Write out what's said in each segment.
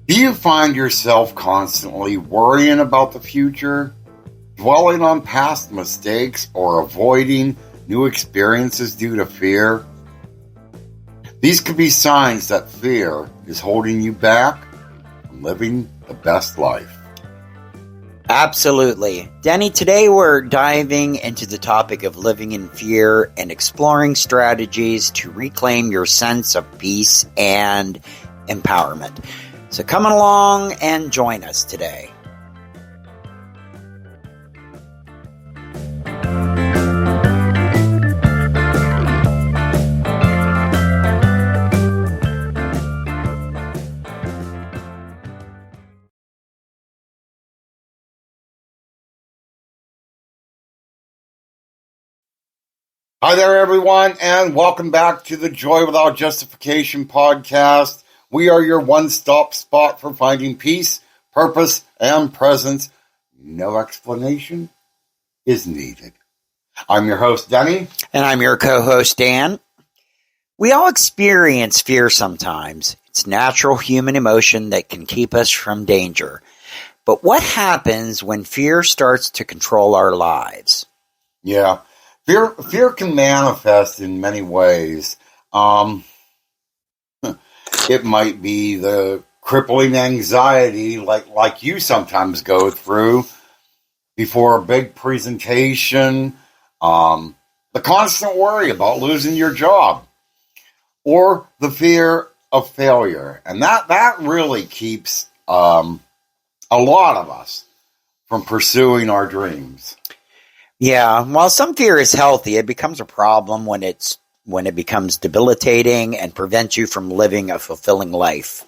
Do you find yourself constantly worrying about the future, dwelling on past mistakes, or avoiding new experiences due to fear? These could be signs that fear is holding you back from living the best life. Absolutely. Danny, today we're diving into the topic of living in fear and exploring strategies to reclaim your sense of peace and empowerment. So come along and join us today. Hi there, everyone, and welcome back to the Joy Without Justification podcast. We are your one-stop spot for finding peace, purpose, and presence. No explanation is needed. I'm your host, Denny. And I'm your co-host, Dan. We all experience fear sometimes. It's natural human emotion that can keep us from danger. But what happens when fear starts to control our lives? Yeah. Fear can manifest in many ways. It might be the crippling anxiety like you sometimes go through before a big presentation, the constant worry about losing your job, or the fear of failure. And that really keeps a lot of us from pursuing our dreams. Yeah, while some fear is healthy, it becomes a problem when it becomes debilitating and prevents you from living a fulfilling life.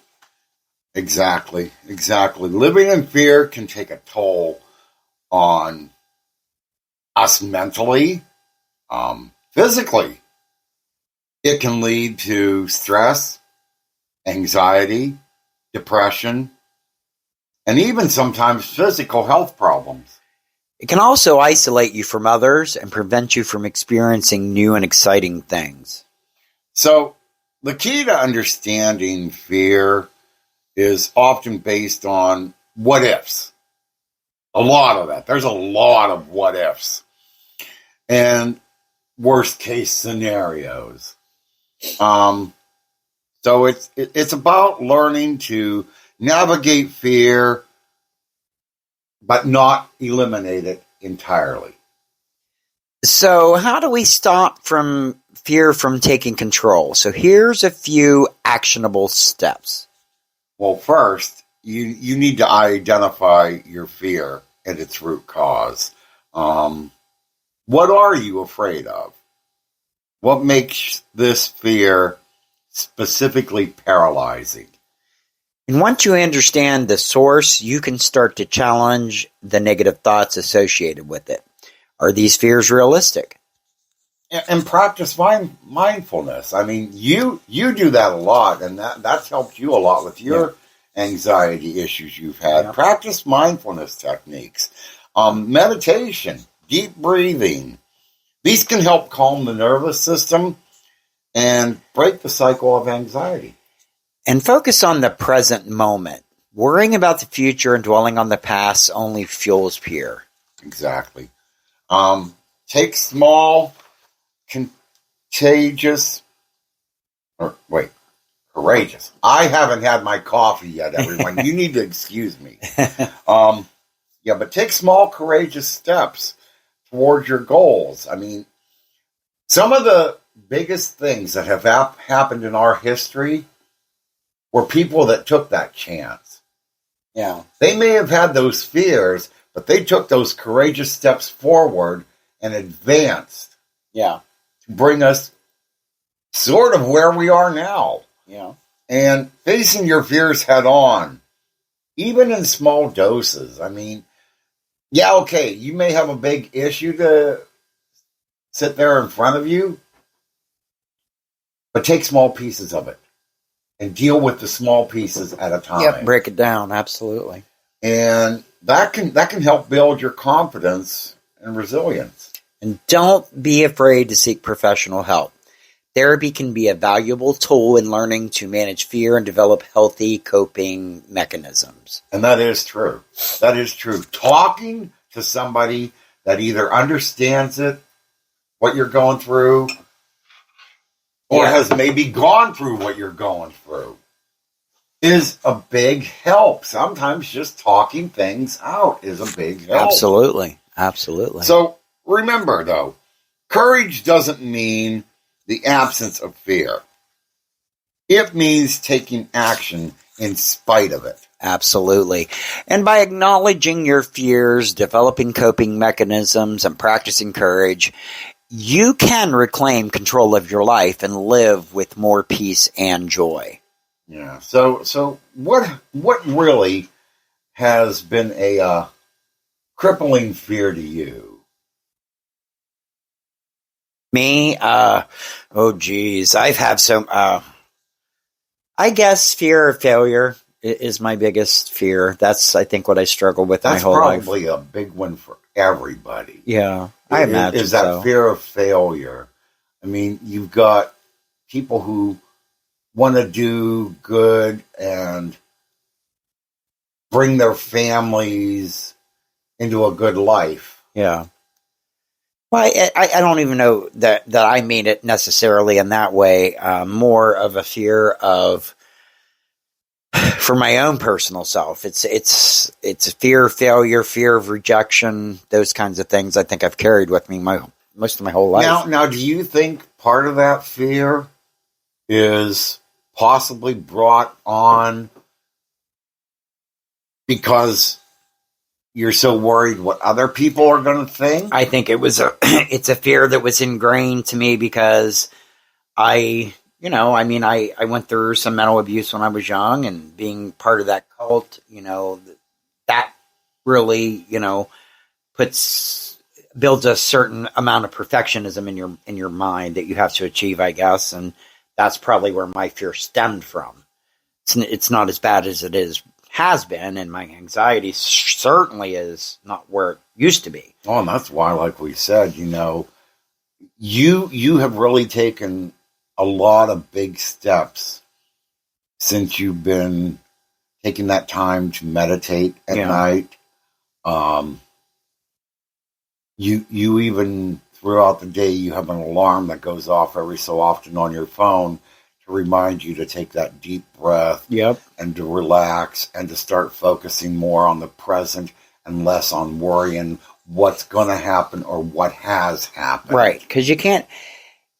Exactly. Living in fear can take a toll on us mentally, physically. It can lead to stress, anxiety, depression, and even sometimes physical health problems. It can also isolate you from others and prevent you from experiencing new and exciting things. So, the key to understanding fear is often based on what ifs. A lot of that. There's a lot of what ifs and worst case scenarios. So it's about learning to navigate fear, but not eliminate it entirely. So how do we stop fear from taking control? So here's a few actionable steps. Well, first, you need to identify your fear and its root cause. What are you afraid of? What makes this fear specifically paralyzing? And once you understand the source, you can start to challenge the negative thoughts associated with it. Are these fears realistic? And practice mindfulness. I mean, you do that a lot, and that's helped you a lot with your anxiety issues you've had. Yeah. Practice mindfulness techniques. Meditation, deep breathing. These can help calm the nervous system and break the cycle of anxiety. And focus on the present moment. Worrying about the future and dwelling on the past only fuels fear. Exactly. Take small, courageous. I haven't had my coffee yet, everyone. You need to excuse me. But take small, courageous steps towards your goals. I mean, some of the biggest things that have happened in our history were people that took that chance. Yeah. They may have had those fears, but they took those courageous steps forward and advanced. Yeah. To bring us sort of where we are now. Yeah. And facing your fears head on, even in small doses. I mean, you may have a big issue to sit there in front of you, but take small pieces of it and deal with the small pieces at a time. Yep, break it down, absolutely. And that can help build your confidence and resilience. And don't be afraid to seek professional help. Therapy can be a valuable tool in learning to manage fear and develop healthy coping mechanisms. And that is true. That is true. Talking to somebody that either understands it, what you're going through, or has maybe gone through what you're going through, is a big help. Sometimes just talking things out is a big help. Absolutely. Absolutely. So remember, though, courage doesn't mean the absence of fear. It means taking action in spite of it. Absolutely. And by acknowledging your fears, developing coping mechanisms, and practicing courage, you can reclaim control of your life and live with more peace and joy. Yeah. So what really has been a crippling fear to you? Me, oh geez, I've had some, I guess fear of failure is my biggest fear. That's, I think, what I struggle with my whole life. That's probably a big one for everybody. Yeah, I imagine is that so. fear of failure. I mean, you've got people who want to do good and bring their families into a good life. Yeah. Well, I don't even know that I mean it necessarily in that way. More of a fear of, for my own personal self. It's a fear of failure, fear of rejection, those kinds of things. I think I've carried with me most of my whole life. Now, do you think part of that fear is possibly brought on because you're so worried what other people are going to think? I think it's a fear that was ingrained to me because I went through some mental abuse when I was young, and being part of that cult, that really, builds a certain amount of perfectionism in your mind that you have to achieve, I guess, and that's probably where my fear stemmed from. It's not as bad as has been, and my anxiety certainly is not where it used to be. Oh, and that's why, like we said, you have really taken a lot of big steps since you've been taking that time to meditate at night. You even throughout the day, you have an alarm that goes off every so often on your phone to remind you to take that deep breath. Yep. And to relax and to start focusing more on the present and less on worrying what's going to happen or what has happened. Right. Because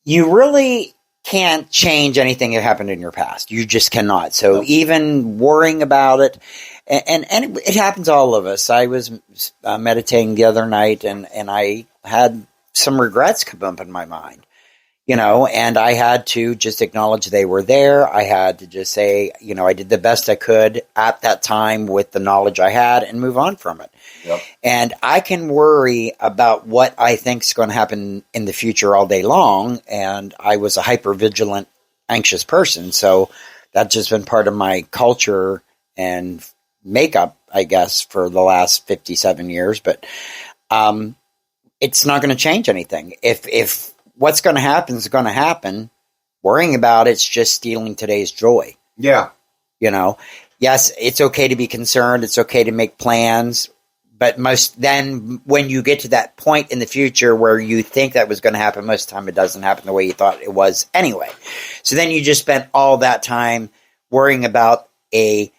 you really can't change anything that happened in your past. You just cannot. So even worrying about it, and it happens to all of us. I was meditating the other night, and I had some regrets come up in my mind, and I had to just acknowledge they were there. I had to just say, I did the best I could at that time with the knowledge I had and move on from it. Yep. And I can worry about what I think is going to happen in the future all day long. And I was a hypervigilant, anxious person. So that's just been part of my culture and makeup, I guess, for the last 57 years. But it's not going to change anything. If what's going to happen is going to happen, worrying about it's just stealing today's joy. Yeah. Yes, it's okay to be concerned. It's okay to make plans. But then when you get to that point in the future where you think that was going to happen, most of the time it doesn't happen the way you thought it was anyway. So then you just spent all that time worrying about an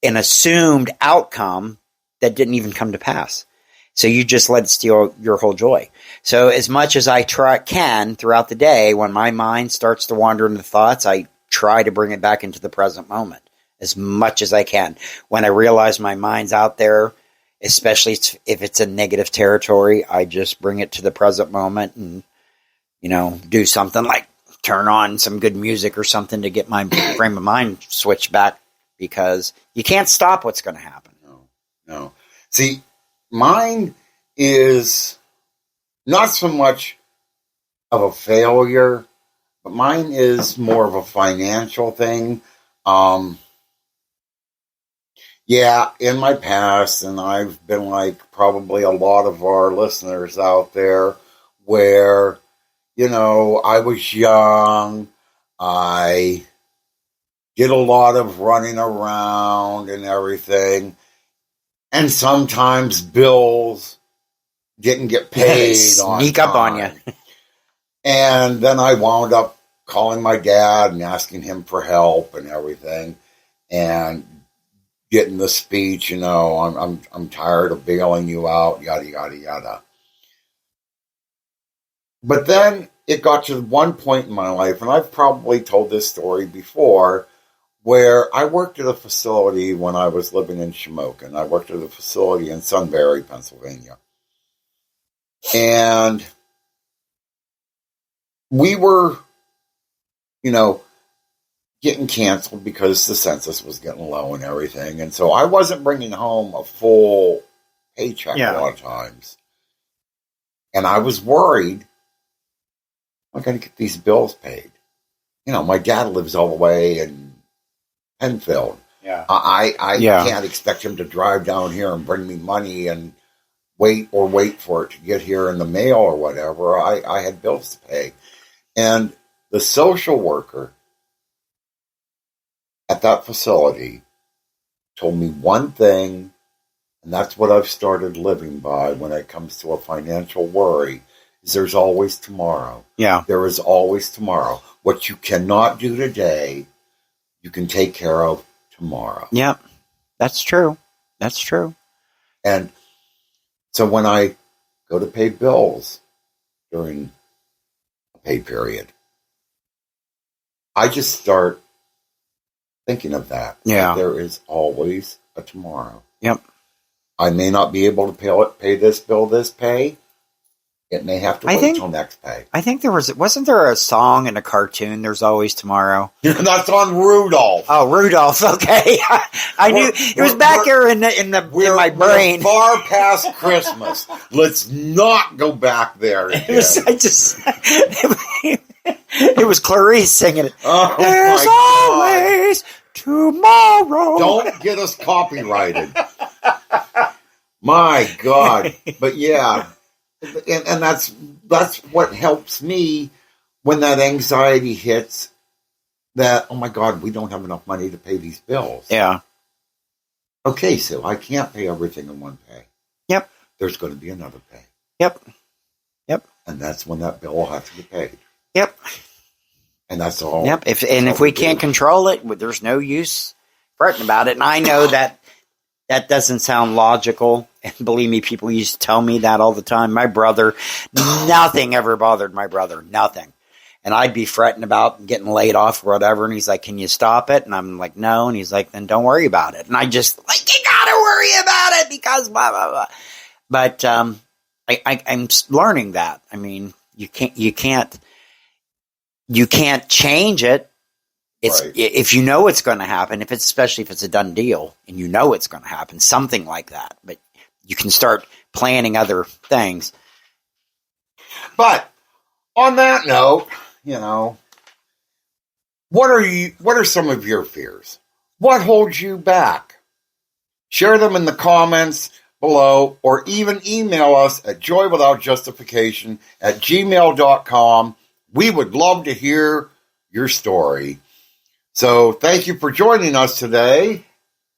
assumed outcome that didn't even come to pass. So you just let it steal your whole joy. So as much as I can throughout the day, when my mind starts to wander into thoughts, I try to bring it back into the present moment as much as I can. When I realize my mind's out there, especially if it's in negative territory, I just bring it to the present moment and, do something like turn on some good music or something to get my frame of mind switched back, because you can't stop what's going to happen. No. See, mine is not so much of a failure, but mine is more of a financial thing. Yeah, in my past, and I've been like probably a lot of our listeners out there, where, I was young. I did a lot of running around and everything. And sometimes bills didn't get paid Sneak up on you. And then I wound up calling my dad and asking him for help and everything. And getting the speech, I'm tired of bailing you out, yada, yada, yada. But then it got to one point in my life, and I've probably told this story before, where I worked at a facility when I was living in Shamokin. I worked at a facility in Sunbury, Pennsylvania. And we were, getting canceled because the census was getting low and everything. And so I wasn't bringing home a full paycheck a lot of times. And I was worried, I'm going to get these bills paid. My dad lives all the way in Penfield. Yeah. I can't expect him to drive down here and bring me money and wait for it to get here in the mail or whatever. I had bills to pay. And the social worker at that facility told me one thing, and that's what I've started living by when it comes to a financial worry, is there's always tomorrow. Yeah. There is always tomorrow. What you cannot do today, you can take care of tomorrow. Yeah, that's true. That's true. And so when I go to pay bills during a pay period, I just start thinking of that. Yeah. There is always a tomorrow. Yep. I may not be able to pay this bill this pay. It may have to wait till next pay. I think wasn't there a song in a cartoon, There's Always Tomorrow? That's on Rudolph. Oh, Rudolph, okay. I knew it was back here in my brain. We're far past Christmas. Let's not go back there again. It was Clarice singing it. Oh, There's always tomorrow. Don't get us copyrighted. My God. But yeah. And that's what helps me when that anxiety hits that, oh my God, we don't have enough money to pay these bills. Yeah. Okay, so I can't pay everything in one pay. Yep. There's going to be another pay. Yep. Yep. And that's when that bill will have to get paid. Yep. And that's all. Yep. If we can't control it, there's no use fretting about it. And I know that doesn't sound logical. And believe me, people used to tell me that all the time. My brother, nothing ever bothered my brother. Nothing. And I'd be fretting about getting laid off or whatever. And he's like, can you stop it? And I'm like, no. And he's like, then don't worry about it. And I just you gotta worry about it because blah, blah, blah. But I'm learning that. I mean, you can't change it. It's right. If you know it's going to happen, especially if it's a done deal and you know it's going to happen, something like that. But you can start planning other things. But on that note, what are some of your fears? What holds you back? Share them in the comments below, or even email us at joywithoutjustification@gmail.com. We would love to hear your story. So thank you for joining us today.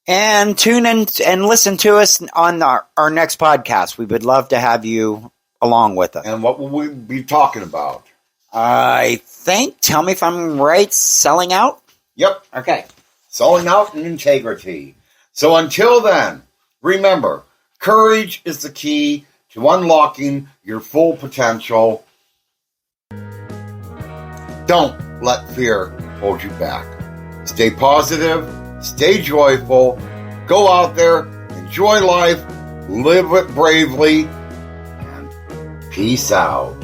And tune in and listen to us on our next podcast. We would love to have you along with us. And what will we be talking about? I think, tell me if I'm right, selling out? Yep. Okay. Selling out and integrity. So until then, remember, courage is the key to unlocking your full potential. Don't let fear hold you back. Stay positive, stay joyful, go out there, enjoy life, live it bravely, and peace out.